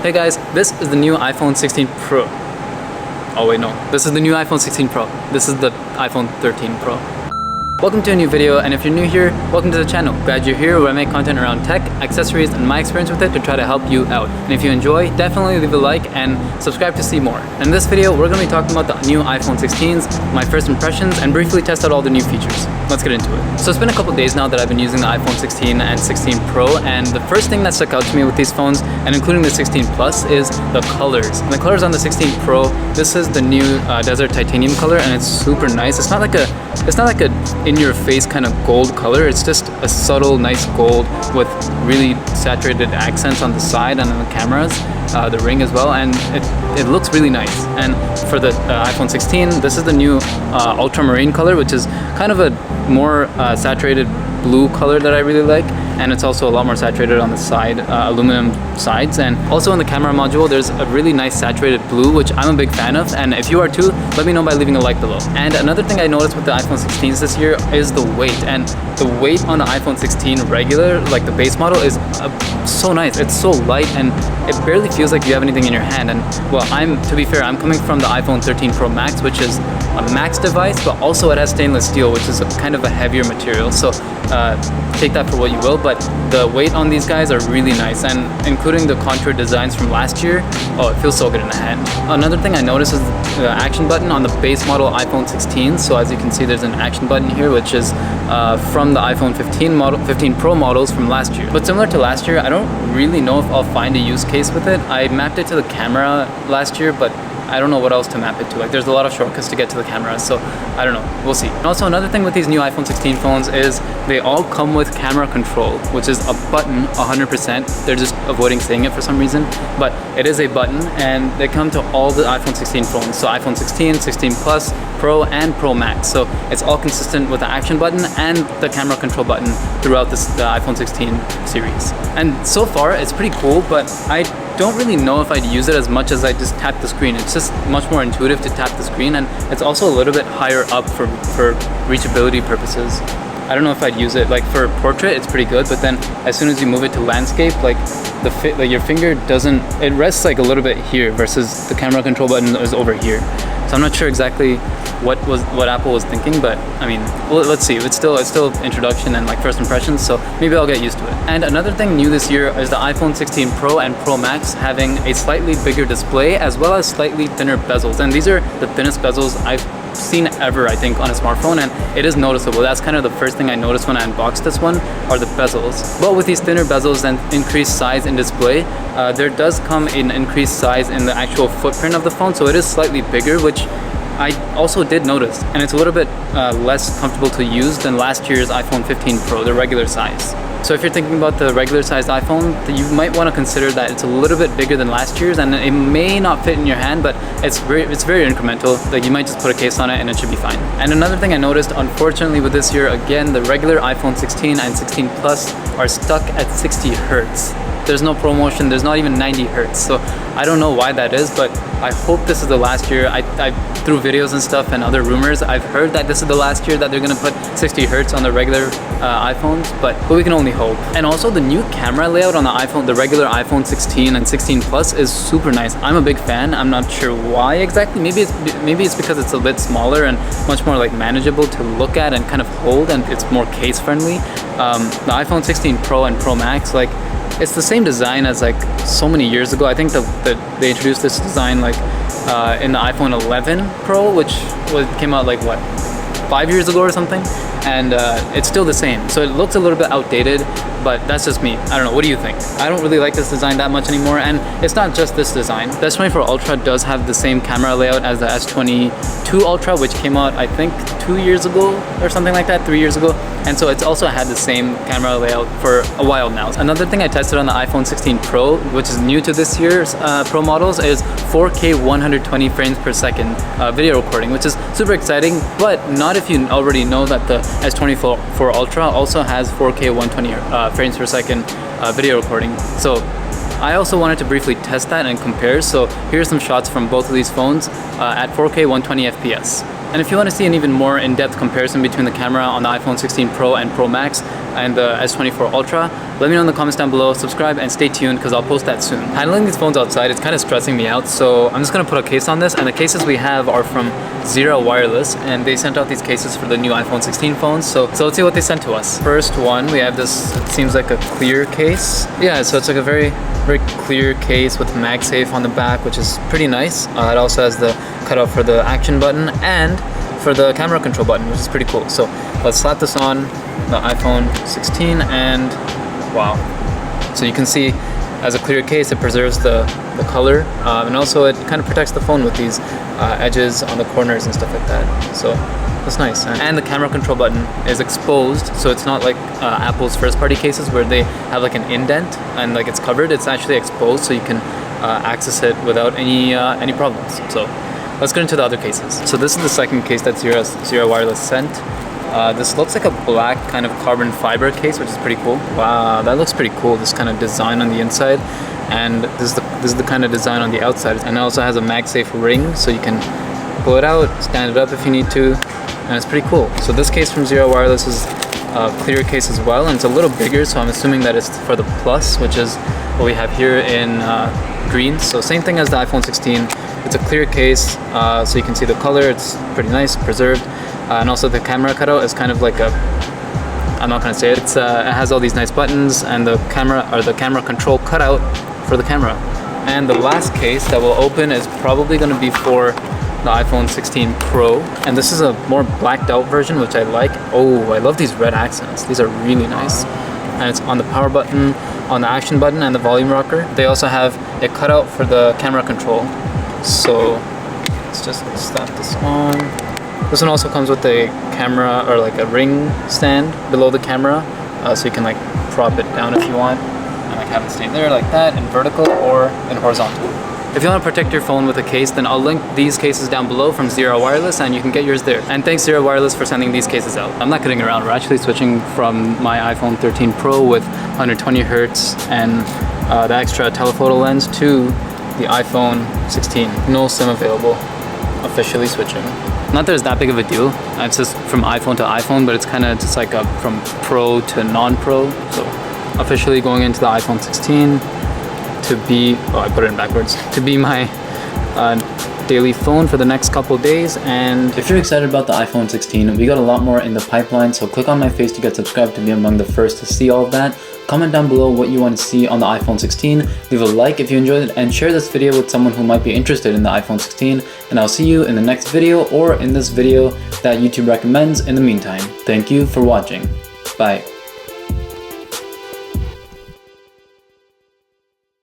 Hey guys, this is the new iPhone 16 Pro. Oh wait, no. This is the new iPhone 16 Pro. This is the iPhone 13 Pro. Welcome to a new video, and if you're new here, welcome to the channel. Glad you're here where I make content around tech, accessories, and my experience with it to try to help you out. And if you enjoy, definitely leave a like and subscribe to see more. In this video, we're going to be talking about the new iPhone 16s, my first impressions, and briefly test out all the new features. Let's get into it. So it's been a couple days now that I've been using the iPhone 16 and 16 Pro, and the first thing that stuck out to me with these phones, and including the 16 Plus, is the colors. And the colors on the 16 Pro, this is the new Desert Titanium color, and it's super nice. It's not like a in-your-face kind of gold color. It's just a subtle, nice gold with really saturated accents on the side and on the cameras, the ring as well, and it looks really nice. And for the iPhone 16, this is the new ultramarine color, which is kind of a more saturated blue color that I really like, and it's also a lot more saturated on the side, aluminum sides. And also in the camera module, there's a really nice saturated blue, which I'm a big fan of, and if you are too, let me know by leaving a like below. And another thing I noticed with the iPhone 16s this year is the weight, and the weight on the iPhone 16 regular, like the base model, is so nice. It's so light, and it barely feels like you have anything in your hand. And well, to be fair, I'm coming from the iPhone 13 Pro Max, which is a Max device, but also it has stainless steel, which is kind of a heavier material. So take that for what you will, but the weight on these guys are really nice, and including the contour designs from last year, oh, it feels so good in the hand. Another thing I noticed is the action button on the base model iPhone 16. So as you can see, there's an action button here, which is from the iPhone 15 Pro models from last year. But similar to last year, I don't really know if I'll find a use case with it. I mapped it to the camera last year, but I don't know what else to map it to. Like, there's a lot of shortcuts to get to the camera, so I don't know. We'll see. And also another thing with these new iPhone 16 phones is they all come with camera control, which is a button 100%. They're just avoiding saying it for some reason, but it is a button, and they come to all the iPhone 16 phones. So iPhone 16, 16 Plus, Pro, and Pro Max. So it's all consistent with the action button and the camera control button throughout the iPhone 16 series. And so far, it's pretty cool, but I don't really know if I'd use it as much as I just tap the screen. It's just much more intuitive to tap the screen, and it's also a little bit higher up for reachability purposes. I don't know if I'd use it. Like for portrait, it's pretty good, but then as soon as you move it to landscape, like your finger doesn't, it rests like a little bit here versus the camera control button is over here. So I'm not sure exactly what Apple was thinking, but I mean, well, let's see. It's still introduction and like first impressions, so maybe I'll get used to it. And another thing new this year is the iPhone 16 Pro and Pro Max having a slightly bigger display as well as slightly thinner bezels. And these are the thinnest bezels I've seen ever, I think, on a smartphone, and it is noticeable. That's kind of the first thing I noticed when I unboxed this one, are the bezels. But with these thinner bezels and increased size in display, there does come an increased size in the actual footprint of the phone, so it is slightly bigger, which I also did notice, and it's a little bit less comfortable to use than last year's iPhone 15 Pro, the regular size. So if you're thinking about the regular sized iPhone, you might want to consider that it's a little bit bigger than last year's, and it may not fit in your hand, but it's very incremental. Like, you might just put a case on it and it should be fine. And another thing I noticed, unfortunately, with this year, again, the regular iPhone 16 and 16 Plus are stuck at 60 Hertz. There's no promotion, there's not even 90 Hertz. So I don't know why that is, but I hope this is the last year. Through videos and stuff and other rumors, I've heard that this is the last year that they're gonna put 60 Hertz on the regular iPhones, but we can only hope. And also the new camera layout on the iPhone, the regular iPhone 16 and 16 Plus, is super nice. I'm a big fan. I'm not sure why exactly. Maybe it's because it's a bit smaller and much more like manageable to look at and kind of hold, and it's more case friendly. The iPhone 16 Pro and Pro Max, like, it's the same design as like so many years ago. I think they introduced this design like in the iPhone 11 Pro, which came out like what, 5 years ago or something, and it's still the same. So it looks a little bit outdated, but that's just me. I don't know. What do you think? I don't really like this design that much anymore, and it's not just this design. The S24 Ultra does have the same camera layout as the S22 Ultra, which came out, I think, 2 years ago or something like that, 3 years ago. And so it's also had the same camera layout for a while now. Another thing I tested on the iPhone 16 Pro, which is new to this year's Pro models, is 4K 120 frames per second video recording, which is super exciting, but not if you already know that the S24 Ultra also has 4K 120 frames per second video recording. So I also wanted to briefly test that and compare. So here's some shots from both of these phones at 4K 120 FPS. And if you want to see an even more in-depth comparison between the camera on the iPhone 16 Pro and Pro Max and the S24 Ultra, let me know in the comments down below, subscribe, and stay tuned because I'll post that soon. Handling these phones outside is kind of stressing me out, so I'm just going to put a case on this, and the cases we have are from Zero Wireless, and they sent out these cases for the new iPhone 16 phones, so let's see what they sent to us. First one, we have this, it seems like a clear case. Yeah, so it's like a very clear case with MagSafe on the back, which is pretty nice. It also has the cutout for the action button and for the camera control button, which is pretty cool. So let's slap this on the iPhone 16, and wow. So you can see as a clear case, it preserves the color, and also it kind of protects the phone with these edges on the corners and stuff like that. So that's nice. And the camera control button is exposed, so it's not like Apple's first party cases where they have like an indent and like it's covered. It's actually exposed, so you can access it without any problems. So let's get into the other cases. So this is the second case that Zero Wireless sent. This looks like a black kind of carbon fiber case, which is pretty cool. Wow, that looks pretty cool. This kind of design on the inside, and this is the kind of design on the outside. And it also has a MagSafe ring, so you can pull it out, stand it up if you need to, and it's pretty cool. So this case from Zero Wireless is a clear case as well, and it's a little bigger, so I'm assuming that it's for the Plus, which is what we have here in green. So same thing as the iPhone 16. It's a clear case, so you can see the color. It's pretty nice, preserved. And also the camera cutout is kind of like a, I'm not gonna say it. It has all these nice buttons and the camera control cutout for the camera. And the last case that we'll open is probably gonna be for the iPhone 16 Pro. And this is a more blacked out version, which I like. Oh, I love these red accents. These are really nice. And it's on the power button, on the action button, and the volume rocker. They also have a cutout for the camera control. So let's just slap this on. This one also comes with a camera, or like a ring stand below the camera, so you can like prop it down if you want and like have it stay there like that in vertical or in horizontal. If you want to protect your phone with a case, then I'll link these cases down below from Zero Wireless, and you can get yours there. And thanks Zero Wireless for sending these cases out. I'm not kidding around, we're actually switching from my iPhone 13 Pro with 120 Hertz and the extra telephoto lens to the iPhone 16. No SIM available. Officially switching. Not that it's that big of a deal. It's just from iPhone to iPhone, but it's kind of just like from Pro to non-Pro. So officially going into the iPhone 16 to be, oh, I put it in backwards, to be my daily phone for the next couple days. And if you're excited about the iPhone 16, we got a lot more in the pipeline, so click on my face to get subscribed to be among the first to see all of that. Comment down below what you want to see on the iPhone 16, leave a like if you enjoyed it, and share this video with someone who might be interested in the iPhone 16, and I'll see you in the next video or in this video that YouTube recommends in the meantime. Thank you for watching. Bye.